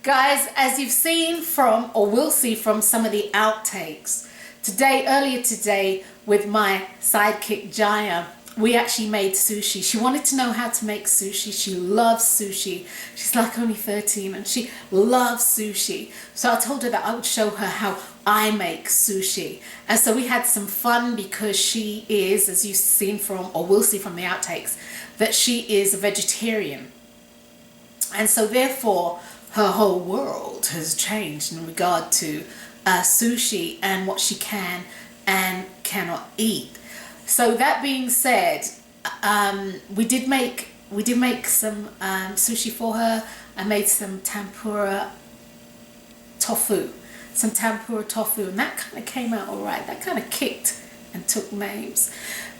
Guys, as you've seen from, or will see from some of the outtakes, earlier today with my sidekick Jaya, we actually made sushi. She wanted to know how to make sushi. She loves sushi. She's like only 13 and she loves sushi. So I told her that I would show her how I make sushi. And so we had some fun because she is, as you've seen from, or will see from the outtakes, that she is a vegetarian. And so therefore, her whole world has changed in regard to sushi and what she can and cannot eat. So that being said, we did make some sushi for her. I made some tempura tofu, and that kind of came out all right. That kind of kicked and took names.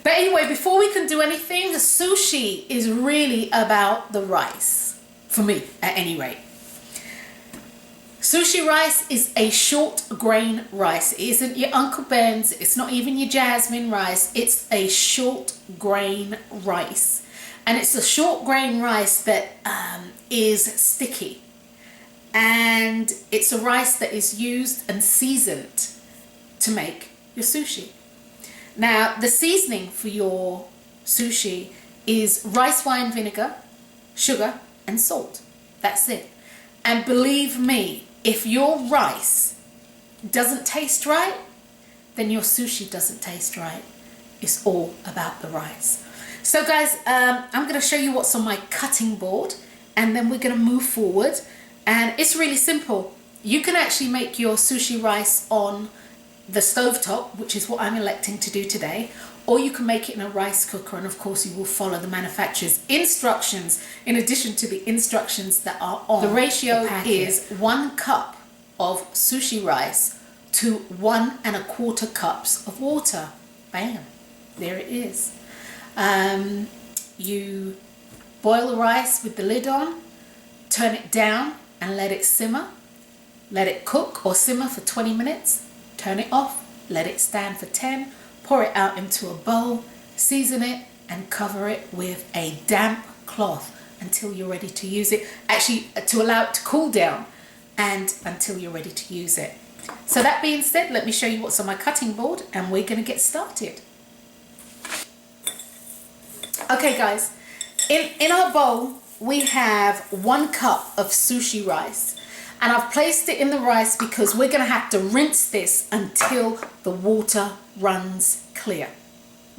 But anyway, before we can do anything, the sushi is really about the rice, for me at any rate. Sushi rice is a short grain rice. It isn't your Uncle Ben's, it's not even your jasmine rice, it's a short grain rice. And it's a short grain rice that is sticky. And it's a rice that is used and seasoned to make your sushi. Now, the seasoning for your sushi is rice wine vinegar, sugar, and salt. That's it. And believe me, if your rice doesn't taste right, then your sushi doesn't taste right. It's all about the rice. So guys, I'm going to show you what's on my cutting board, and then we're going to move forward. And it's really simple. You can actually make your sushi rice on the stovetop, which is what I'm electing to do today, or you can make it in a rice cooker, and of course you will follow the manufacturer's instructions in addition to the instructions that are on the ratio is 1 cup of sushi rice to 1 1/4 cups of water. Bam, there it is. You boil the rice with the lid on, turn it down and let it simmer. Let it cook or simmer for 20 minutes, turn it off, let it stand for 10. Pour it out into a bowl, season it, and cover it with a damp cloth until you're ready to use it. Actually, to allow it to cool down and until you're ready to use it. So that being said, let me show you what's on my cutting board and we're going to get started. Okay guys, in our bowl we have 1 cup of sushi rice. And I've placed it in the rice because we're going to have to rinse this until the water runs clear.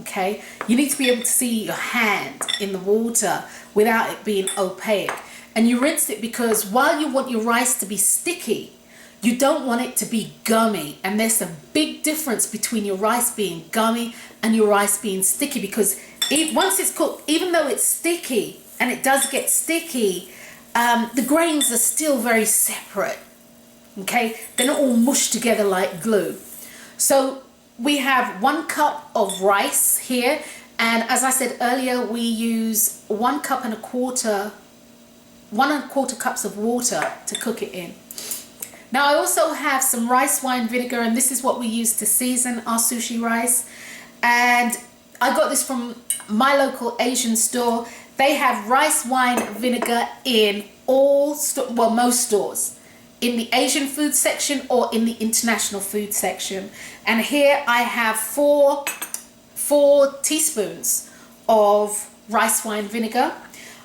Okay? You need to be able to see your hand in the water without it being opaque. And you rinse it because while you want your rice to be sticky, you don't want it to be gummy. And there's a big difference between your rice being gummy and your rice being sticky, because once it's cooked, even though it's sticky, and it does get sticky, the grains are still very separate. Okay, they're not all mushed together like glue. So we have 1 cup of rice here, and as I said earlier, we use 1 1/4 cups of water to cook it in. Now I also have some rice wine vinegar, and this is what we use to season our sushi rice. And I got this from my local Asian store. They have rice wine vinegar in most stores, in the Asian food section or in the international food section. And here I have four teaspoons of rice wine vinegar.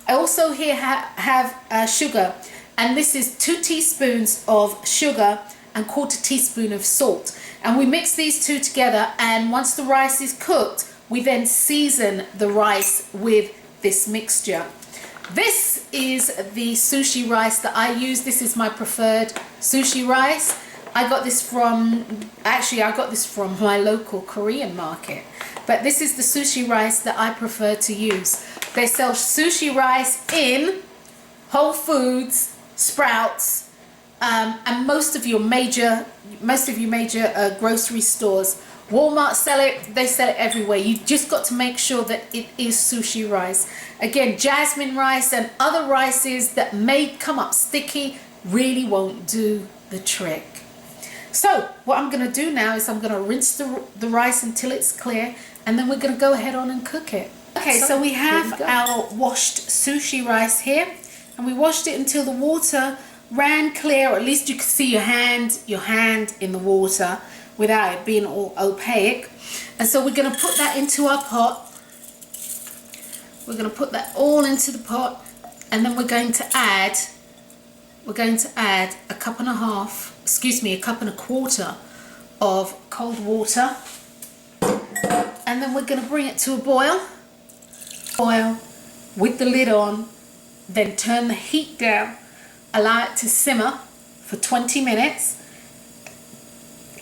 I also here have sugar, and this is 2 teaspoons of sugar and 1/4 teaspoon of salt. And we mix these two together, and once the rice is cooked, we then season the rice with this mixture. This is the sushi rice that I use. This is my preferred sushi rice. I got this from my local Korean market. But this is the sushi rice that I prefer to use. They sell sushi rice in Whole Foods, Sprouts, and most of your major grocery stores. Walmart sell it, they sell it everywhere. You've just got to make sure that it is sushi rice. Again, jasmine rice and other rices that may come up sticky really won't do the trick. So what I'm going to do now is I'm going to rinse the rice until it's clear, and then we're going to go ahead on and cook it. Okay, so we have our washed sushi rice here, and we washed it until the water ran clear, or at least you could see your hand in the water without it being all opaque. And so we're going to put that into our pot. We're going to put that all into the pot, and then we're going to add a cup and a quarter of cold water, and then we're going to bring it to a boil with the lid on, then turn the heat down, allow it to simmer for 20 minutes,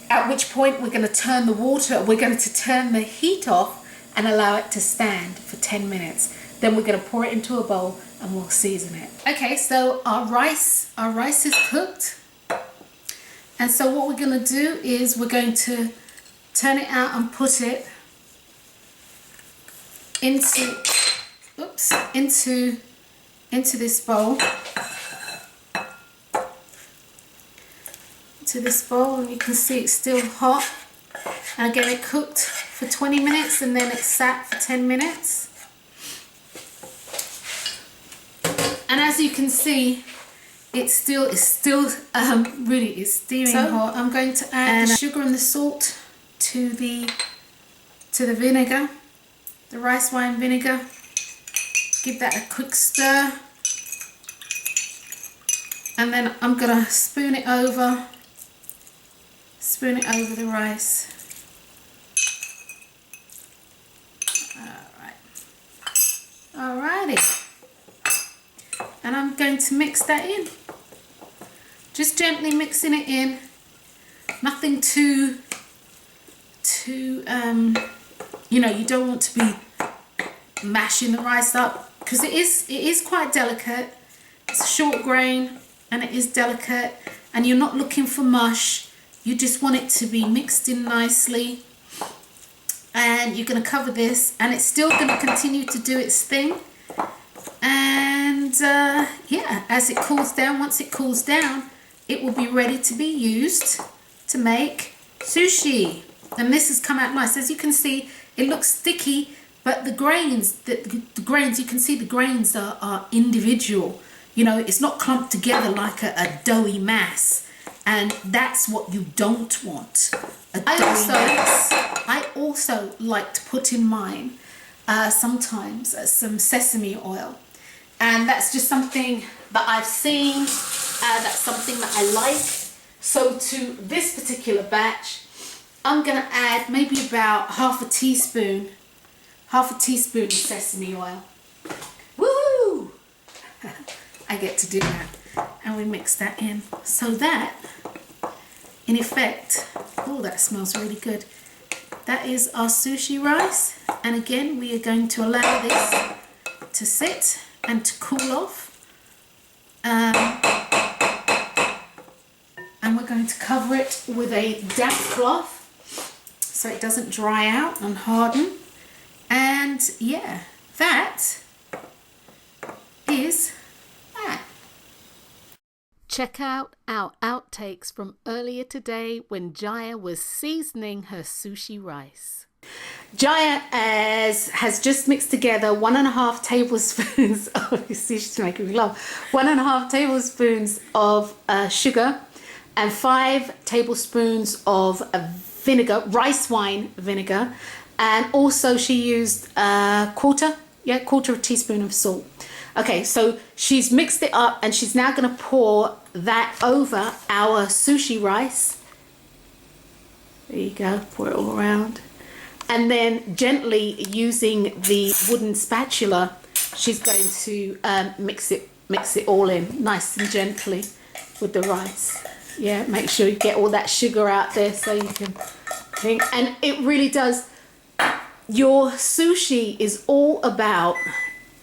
at which point we're going to turn the heat off and allow it to stand for 10 minutes. Then we're going to pour it into a bowl and we'll season it. Okay, so our rice is cooked. And so what we're going to do is we're going to turn it out and put it into this bowl. And you can see it's still hot. And again, it cooked for 20 minutes and then it sat for 10 minutes. And as you can see, it's still really steaming hot. I'm going to add the sugar and the salt to the vinegar, the rice wine vinegar. Give that a quick stir, and then I'm gonna spoon it over the rice. Alrighty. And I'm going to mix that in. Just gently mixing it in. Nothing too you know, you don't want to be mashing the rice up, because it is quite delicate. It's a short grain and it is delicate, and you're not looking for mush. You just want it to be mixed in nicely. And you're going to cover this, and it's still going to continue to do its thing. And yeah, as it cools down, once it cools down, it will be ready to be used to make sushi. And this has come out nice. As you can see, it looks sticky, but the grains, you can see the grains are individual. You know, it's not clumped together like a doughy mass. And that's what you don't want. I also like to put in mine sometimes some sesame oil. And that's just something that I've seen, that's something that I like. So to this particular batch, I'm gonna add maybe about half a teaspoon of sesame oil. Woo! I get to do that. And we mix that in. So that, in effect, oh, that smells really good. That is our sushi rice. And again, we are going to allow this to sit and to cool off. And we're going to cover it with a damp cloth so it doesn't dry out and harden. And yeah, that is that. Check out our outtakes from earlier today when Jaya was seasoning her sushi rice. Jaya has just mixed together 1.5 tablespoons of sushi to make me laugh. 1.5 tablespoons of sugar and 5 tablespoons of vinegar, rice wine vinegar, and also she used quarter of a teaspoon of salt. Okay, so she's mixed it up and she's now going to pour that over our sushi rice. There you go, pour it all around. And then gently using the wooden spatula, she's going to mix it all in nice and gently with the rice. Yeah, make sure you get all that sugar out there so you can think. And it really does, your sushi is all about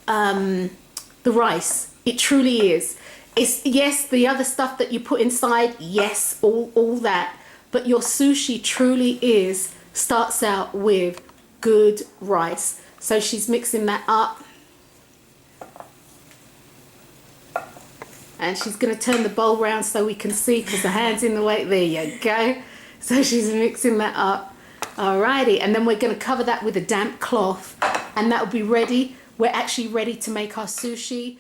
the rice. It truly is. It's, yes, the other stuff that you put inside, yes, all that, but your sushi truly starts out with good rice. So she's mixing that up, and she's going to turn the bowl round so we can see, because the hand's in the way. There you go. So she's mixing that up. Alrighty, and then we're going to cover that with a damp cloth, and that will be ready. We're actually ready to make our sushi.